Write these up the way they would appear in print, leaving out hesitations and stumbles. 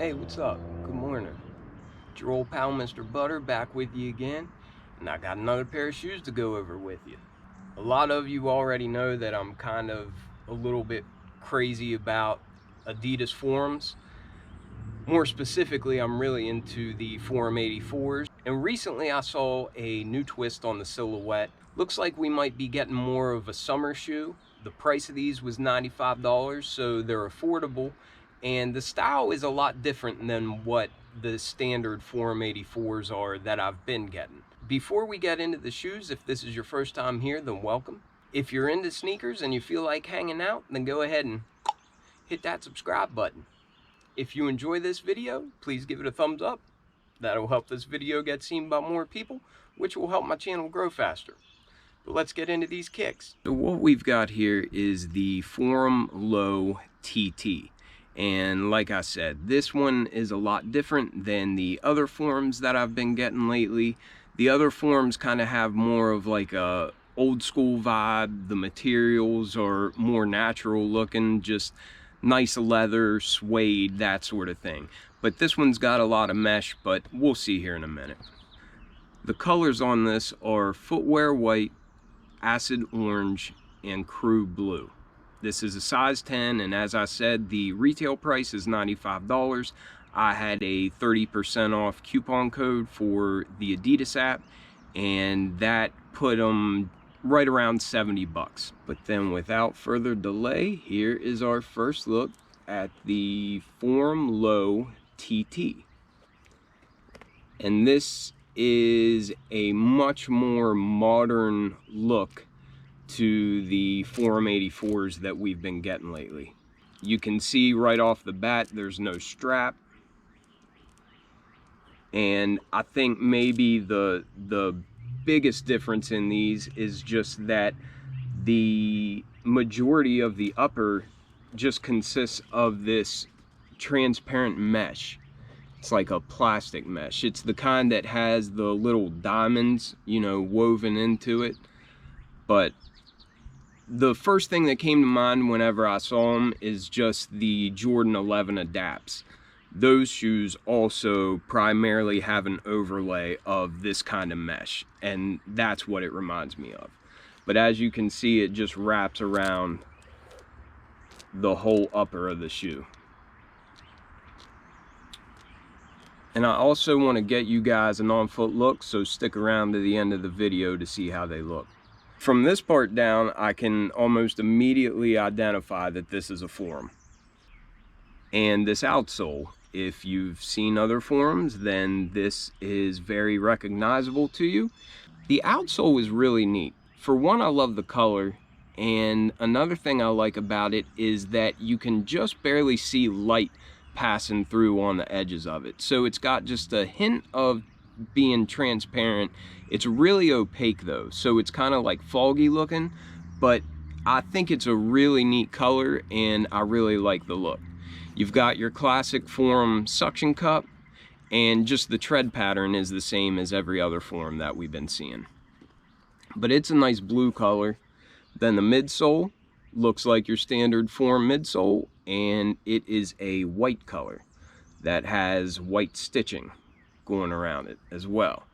Hey, what's up? Good morning. It's your old pal, Mr. Butter, back with you again, and I got another pair of shoes to go over with you. A lot of you already know that I'm kind of a little bit crazy about Adidas forums. More specifically, I'm really into the Forum 84s, and recently I saw a new twist on the silhouette. Looks like we might be getting more of a summer shoe. The price of these was $95, so they're affordable, and the style is a lot different than what the standard Forum 84s are that I've been getting. Before we get into the shoes, if this is your first time here, then welcome. If you're into sneakers and you feel like hanging out, then go ahead and hit that subscribe button. If you enjoy this video, please give it a thumbs up. That'll help this video get seen by more people, which will help my channel grow faster. But let's get into these kicks. So what we've got here is the Forum Low TT. And like I said, this one is a lot different than the other forums that I've been getting lately. The other forums kind of have more of like a old school vibe. The materials are more natural looking, just nice leather, suede, that sort of thing. But this one's got a lot of mesh, but we'll see here in a minute. The colors on this are footwear white, acid orange, and crew blue. This is a size 10, and as I said, the retail price is $95. I had a 30% off coupon code for the Adidas app, and that put them right around 70 bucks. But then without further delay, here is our first look at the Forum Low TT. And this is a much more modern look to the Forum 84s that we've been getting lately. You can see right off the bat there's no strap. And I think maybe the biggest difference in these is just that the majority of the upper just consists of this transparent mesh. It's like a plastic mesh. It's the kind that has the little diamonds, you know, woven into it. But the first thing that came to mind whenever I saw them is just the Jordan 11 Adapts. Those shoes also primarily have an overlay of this kind of mesh, and that's what it reminds me of. But as you can see, it just wraps around the whole upper of the shoe. And I also want to get you guys an on-foot look, so stick around to the end of the video to see how they look. From this part down, I can almost immediately identify that this is a Forum. And this outsole, if you've seen other forums, then this is very recognizable to you. The outsole is really neat. For one, I love the color, and another thing I like about it is that you can just barely see light passing through on the edges of it. So it's got just a hint of being transparent. It's really opaque though, so it's kind of like foggy looking, but I think it's a really neat color and I really like the look. You've got your classic Forum suction cup, and just the tread pattern is the same as every other Forum that we've been seeing. But it's a nice blue color. Then the midsole looks like your standard Forum midsole, and it is a white color that has white stitching going around it as well.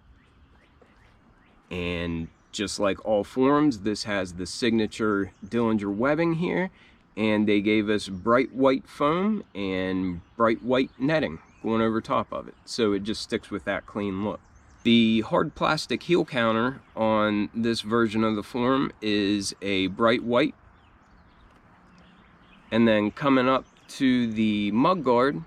And just like all Forums, this has the signature Dillinger webbing here, and they gave us bright white foam and bright white netting going over top of it, so it just sticks with that clean look. The hard plastic heel counter on this version of the Forum is a bright white, and then coming up to the mug guard,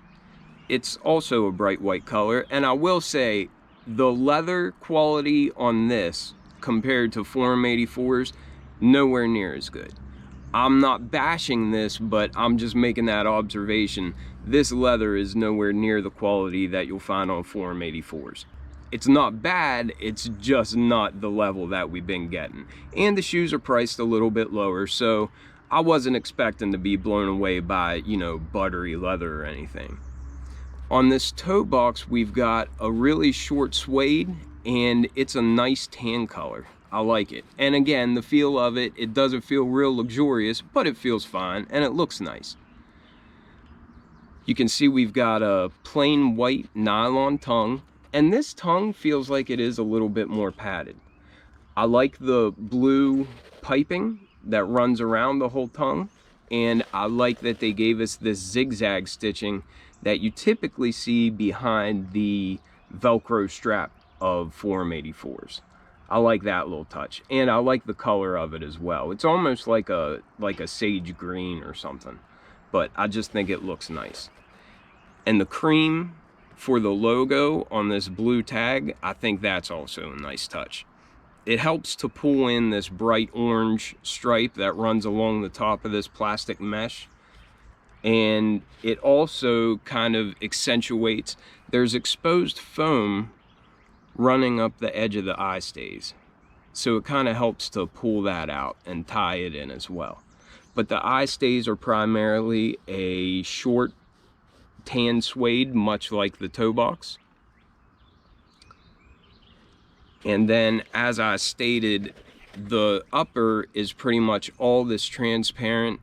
it's also a bright white color. And I will say the leather quality on this compared to Forum 84s, nowhere near as good. I'm not bashing this, but I'm just making that observation. This leather is nowhere near the quality that you'll find on Forum 84s. It's not bad, it's just not the level that we've been getting. And the shoes are priced a little bit lower, so I wasn't expecting to be blown away by, you know, buttery leather or anything. On this toe box, we've got a really short suede, and it's a nice tan color. I like it. And again, the feel of it, it doesn't feel real luxurious, but it feels fine and it looks nice. You can see we've got a plain white nylon tongue, and this tongue feels like it is a little bit more padded. I like the blue piping that runs around the whole tongue, and I like that they gave us this zigzag stitching that you typically see behind the Velcro strap of Forum 84s. I like that little touch, and I like the color of it as well. It's almost like a sage green or something, but I just think it looks nice. And the cream for the logo on this blue tag, I think that's also a nice touch. It helps to pull in this bright orange stripe that runs along the top of this plastic mesh. And it also kind of accentuates, there's exposed foam running up the edge of the eye stays. So it kind of helps to pull that out and tie it in as well. But the eye stays are primarily a short tan suede, much like the toe box. And then, as I stated, the upper is pretty much all this transparent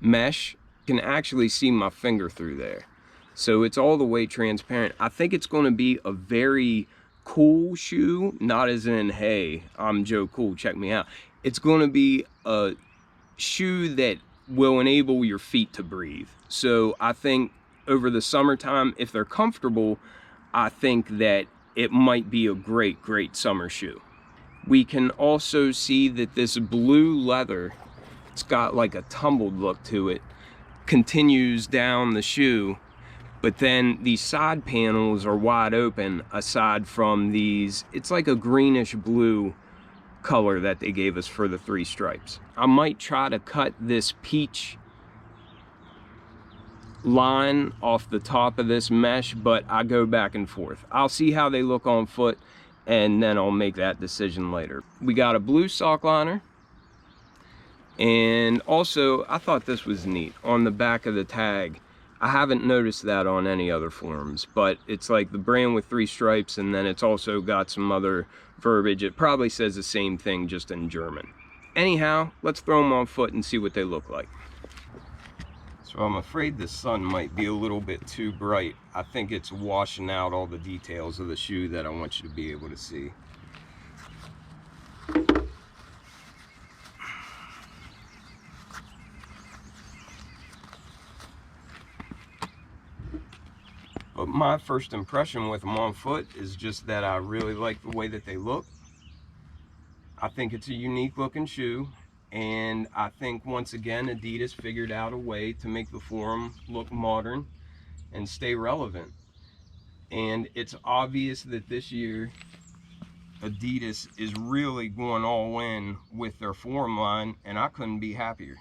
mesh. You can actually see my finger through there. So it's all the way transparent. I think it's going to be a very cool shoe, not as in, hey, I'm Joe Cool, check me out. It's going to be a shoe that will enable your feet to breathe. So I think over the summertime, if they're comfortable, I think that it might be a great summer shoe. We can also see that this blue leather, it's got like a tumbled look to it, continues down the shoe, but then these side panels are wide open aside from these, it's like a greenish blue color that they gave us for the 3 stripes. I might try to cut this peach line off the top of this mesh, but I go back and forth. I'll see how they look on foot, and then I'll make that decision later. We got a blue sock liner, and also I thought this was neat on the back of the tag. I haven't noticed that on any other forums, but it's like the brand with 3 stripes, and then it's also got some other verbiage. It probably says the same thing, just in German. Anyhow, let's throw them on foot and see what they look like. So I'm afraid the sun might be a little bit too bright. I think it's washing out all the details of the shoe that I want you to be able to see. But my first impression with them on foot is just that I really like the way that they look. I think it's a unique looking shoe. And I think once again, Adidas figured out a way to make the Forum look modern and stay relevant. And it's obvious that this year, Adidas is really going all in with their Forum line, and I couldn't be happier.